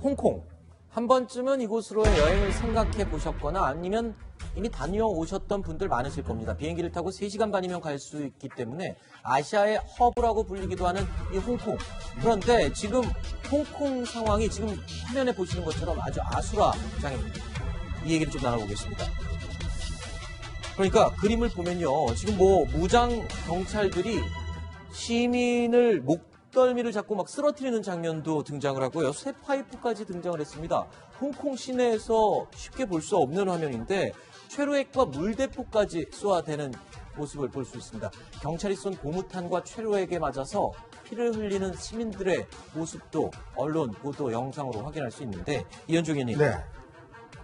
홍콩. 한 번쯤은 이곳으로의 여행을 생각해 보셨거나 아니면 이미 다녀오셨던 분들 많으실 겁니다. 비행기를 타고 3시간 반이면 갈 수 있기 때문에 아시아의 허브라고 불리기도 하는 이 홍콩. 그런데 지금 홍콩 상황이 지금 화면에 보시는 것처럼 아주 아수라장입니다. 이 얘기를 좀 나눠보겠습니다. 그러니까 그림을 보면요. 지금 뭐 무장 경찰들이 시민을 목덜미를 잡고 막 쓰러뜨리는 장면도 등장을 하고요. 쇠파이프까지 등장을 했습니다. 홍콩 시내에서 쉽게 볼 수 없는 화면인데 최루액과 물대포까지 쏘아대는 모습을 볼 수 있습니다. 경찰이 쏜 고무탄과 최루액에 맞아서 피를 흘리는 시민들의 모습도 언론 보도 영상으로 확인할 수 있는데 이현종 의원님. 네.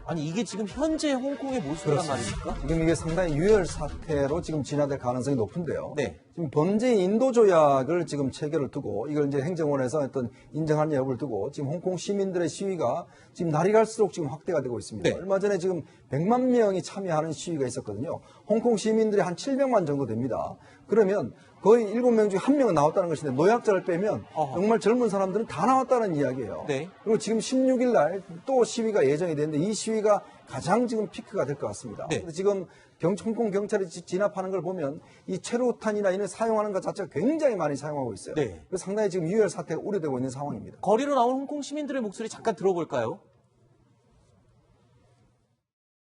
아니 이게 지금 현재 홍콩의 모습이란 그렇습니다. 말입니까? 지금 이게 상당히 유혈 사태로 지금 진화될 가능성이 높은데요. 네. 지금 범죄 인도 조약을 지금 체결을 두고 이걸 이제 행정원에서 어떤 인정하는 여부를 두고 지금 홍콩 시민들의 시위가 지금 날이 갈수록 지금 확대가 되고 있습니다. 네. 얼마 전에 지금 100만 명이 참여하는 시위가 있었거든요. 홍콩 시민들이 한 700만 정도 됩니다. 그러면 거의 7명 중에 1명은 나왔다는 것인데 노약자를 빼면 정말 젊은 사람들은 다 나왔다는 이야기예요. 네. 그리고 지금 16일 날 또 시위가 예정이 되는데 이 시위가 가장 지금 피크가 될 것 같습니다. 네. 근데 지금 홍콩 경찰이 진압하는 걸 보면 이 최루탄이나 이런 사용하는 것 자체가 굉장히 많이 사용하고 있어요. 네. 그래서 상당히 지금 유혈 사태가 우려되고 있는 상황입니다. 거리로 나온 홍콩 시민들의 목소리 잠깐 들어볼까요?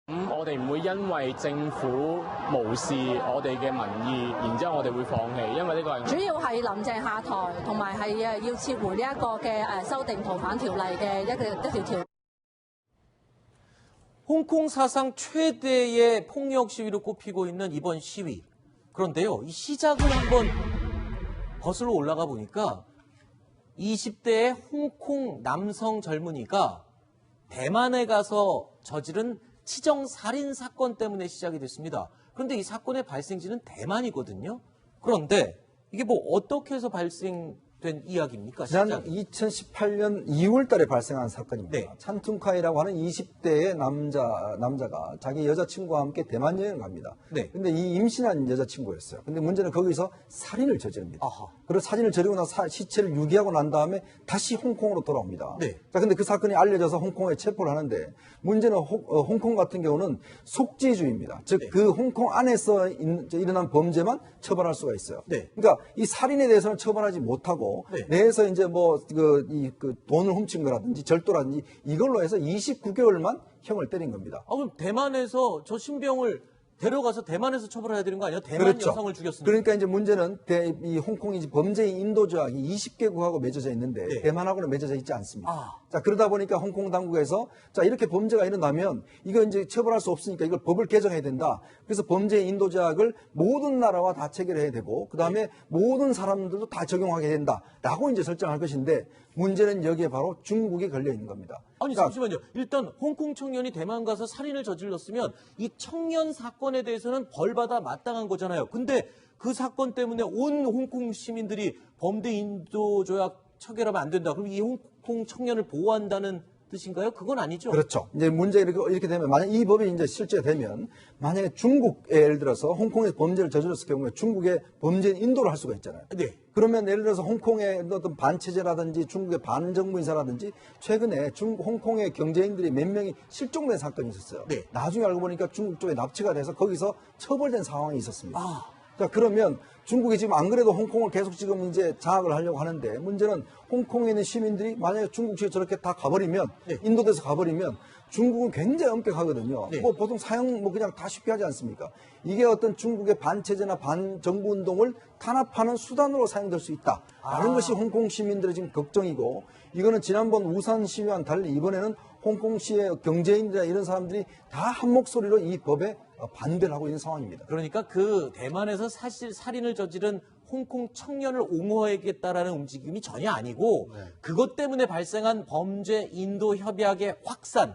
我哋唔會因為政府無視我哋嘅民意，然之後我哋會放棄，因為呢個係主要係林鄭下台，同埋係要撤回呢一個嘅修訂逃犯條例嘅一條條。 홍콩 사상 최대의 폭력 시위로 꼽히고 있는 이번 시위. 그런데요, 이 시작을 한번 거슬러 올라가 보니까 20대의 홍콩 남성 젊은이가 대만에 가서 저지른 치정 살인 사건 때문에 시작이 됐습니다. 그런데 이 사건의 발생지는 대만이거든요. 그런데 이게 뭐 어떻게 해서 발생된 이야기입니까? 지난 2018년 2월 달에 발생한 사건입니다. 네. 찬퉁카이라고 하는 20대의 남자가 자기 여자친구와 함께 대만 여행을 갑니다. 네. 근데 이 임신한 여자친구였어요. 근데 문제는 거기서 살인을 저지릅니다. 아하. 그리고 사진을 저지르고 나서 시체를 유기하고 난 다음에 다시 홍콩으로 돌아옵니다. 네. 자, 근데 그 사건이 알려져서 홍콩에 체포를 하는데 문제는 홍콩 같은 경우는 속지주의입니다. 즉, 네. 그 홍콩 안에서 일어난 범죄만 처벌할 수가 있어요. 네. 그러니까 이 살인에 대해서는 처벌하지 못하고 네. 내에서 이제 뭐 돈을 훔친 거라든지 절도라든지 이걸로 해서 29개월만 형을 때린 겁니다. 그럼 대만에서 저 신병을 데려가서 대만에서 처벌해야 되는 거 아니에요? 대만 그렇죠. 여성을 죽였으니까. 그러니까 이제 문제는 이 홍콩이 범죄인 인도 조약이 20개국하고 맺어져 있는데 네. 대만하고는 맺어져 있지 않습니다. 아. 자, 그러다 보니까 홍콩 당국에서 자, 이렇게 범죄가 일어나면 이거 이제 처벌할 수 없으니까 이걸 법을 개정해야 된다. 그래서 범죄인 인도 조약을 모든 나라와 다 체결해야 되고 그다음에 네. 모든 사람들도 다 적용하게 된다라고 이제 설정할 것인데 문제는 여기에 바로 중국이 걸려 있는 겁니다. 아니 그러니까 잠시만요. 일단 홍콩 청년이 대만 가서 살인을 저질렀으면 이 청년 사건에 대해서는 벌받아 마땅한 거잖아요. 근데 그 사건 때문에 온 홍콩 시민들이 범죄 인도 조약 체결하면 안 된다. 그럼 이 홍콩 청년을 보호한다는 뜻인가요? 그건 아니죠. 그렇죠. 이제 문제 이렇게 되면 만약 이 법이 이제 실제되면 만약에 중국에 예를 들어서 홍콩에 범죄를 저질렀을 경우에 중국에 범죄인 인도를 할 수가 있잖아요. 네. 그러면 예를 들어서 홍콩의 어떤 반체제라든지 중국의 반정부 인사라든지 최근에 홍콩의 경제인들이 몇 명이 실종된 사건이 있었어요. 네. 나중에 알고 보니까 중국 쪽에 납치가 돼서 거기서 처벌된 상황이 있었습니다. 아. 자, 그러면 중국이 지금 안 그래도 홍콩을 계속 지금 이제 장악을 하려고 하는데 문제는 홍콩에 있는 시민들이 만약에 중국식에 저렇게 다 가버리면 네. 인도돼서 가버리면 중국은 굉장히 엄격하거든요. 네. 뭐 보통 사형 뭐 그냥 다 쉽게 하지 않습니까? 이게 어떤 중국의 반체제나 반정부 운동을 탄압하는 수단으로 사용될 수 있다라는 것이 홍콩 시민들의 지금 걱정이고 이거는 지난번 우산 시위와는 달리 이번에는 홍콩시의 경제인들이나 이런 사람들이 다 한 목소리로 이 법에 반대를 하고 있는 상황입니다. 그러니까 그 대만에서 사실 살인을 저지른 홍콩 청년을 옹호하겠다라는 움직임이 전혀 아니고 그것 때문에 발생한 범죄 인도 협약의 확산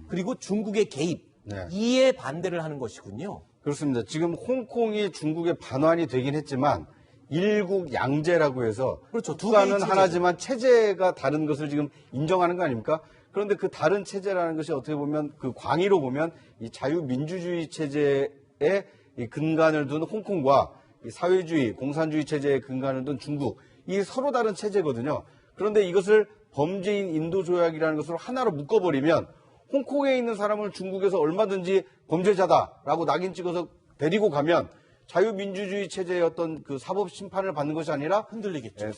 그리고 중국의 개입 네. 이에 반대를 하는 것이군요. 그렇습니다. 지금 홍콩이 중국의 반환이 되긴 했지만 일국 양제라고 해서 그렇죠. 두 국가는 개의 체제죠. 하나지만 체제가 다른 것을 지금 인정하는 거 아닙니까? 그런데 그 다른 체제라는 것이 어떻게 보면 그 광의로 보면 이 자유민주주의 체제의 이 근간을 둔 홍콩과 이 사회주의, 공산주의 체제의 근간을 둔 중국 이 서로 다른 체제거든요. 그런데 이것을 범죄인 인도 조약이라는 것을 하나로 묶어버리면 홍콩에 있는 사람을 중국에서 얼마든지 범죄자다라고 낙인 찍어서 데리고 가면 자유민주주의 체제의 어떤 그 사법 심판을 받는 것이 아니라 흔들리겠죠.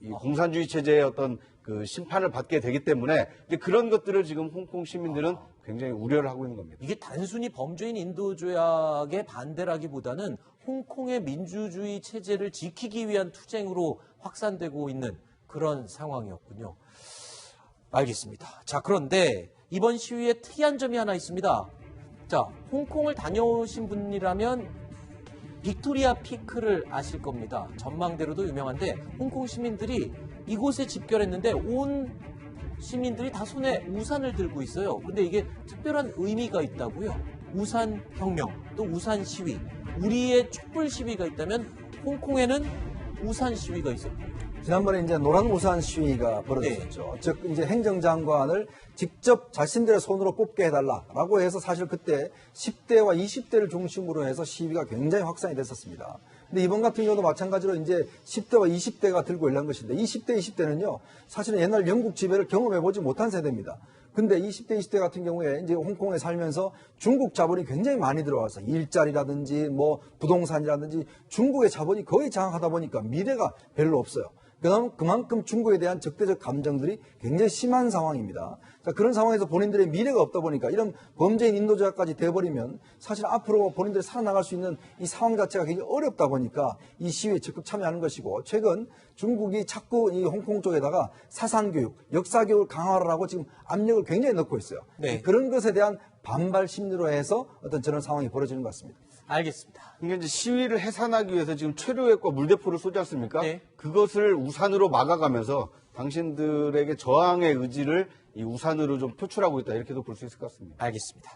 이 공산주의 체제의 어떤 그 심판을 받게 되기 때문에 이제 그런 것들을 지금 홍콩 시민들은 굉장히 우려를 하고 있는 겁니다. 이게 단순히 범죄인 인도 조약의 반대라기보다는 홍콩의 민주주의 체제를 지키기 위한 투쟁으로 확산되고 있는 그런 상황이었군요. 알겠습니다. 자, 그런데 이번 시위에 특이한 점이 하나 있습니다. 자, 홍콩을 다녀오신 분이라면 빅토리아 피크를 아실 겁니다. 전망대로도 유명한데 홍콩 시민들이 이곳에 집결했는데 온 시민들이 다 손에 우산을 들고 있어요. 근데 이게 특별한 의미가 있다고요. 우산 혁명, 또 우산 시위. 우리의 촛불 시위가 있다면 홍콩에는 우산 시위가 있었고. 지난번에 이제 노란 우산 시위가 벌어졌었죠. 즉 이제 행정장관을 직접 자신들의 손으로 뽑게 해달라라고 해서 사실 그때 10대와 20대를 중심으로 해서 시위가 굉장히 확산이 됐었습니다. 근데 이번 같은 경우도 마찬가지로 이제 10대와 20대가 들고 일어난 것인데 20대, 20대는요 사실은 옛날 영국 지배를 경험해보지 못한 세대입니다. 근데 20대, 20대 같은 경우에 이제 홍콩에 살면서 중국 자본이 굉장히 많이 들어와서 일자리라든지 뭐 부동산이라든지 중국의 자본이 거의 장악하다 보니까 미래가 별로 없어요. 그만큼 중국에 대한 적대적 감정들이 굉장히 심한 상황입니다. 자, 그런 상황에서 본인들의 미래가 없다 보니까 이런 범죄인 인도조약까지 돼버리면 사실 앞으로 본인들이 살아나갈 수 있는 이 상황 자체가 굉장히 어렵다 보니까 이 시위에 적극 참여하는 것이고 최근 중국이 자꾸 이 홍콩 쪽에다가 사상교육, 역사교육을 강화하라고 지금 압력을 굉장히 넣고 있어요. 네. 그런 것에 대한 반발 심리로 해서 어떤 저런 상황이 벌어지는 것 같습니다. 알겠습니다. 그러니까 이제 시위를 해산하기 위해서 지금 최루액과 물대포를 쏘지 않습니까? 네. 그것을 우산으로 막아가면서 당신들에게 저항의 의지를 이 우산으로 좀 표출하고 있다 이렇게도 볼 수 있을 것 같습니다. 알겠습니다.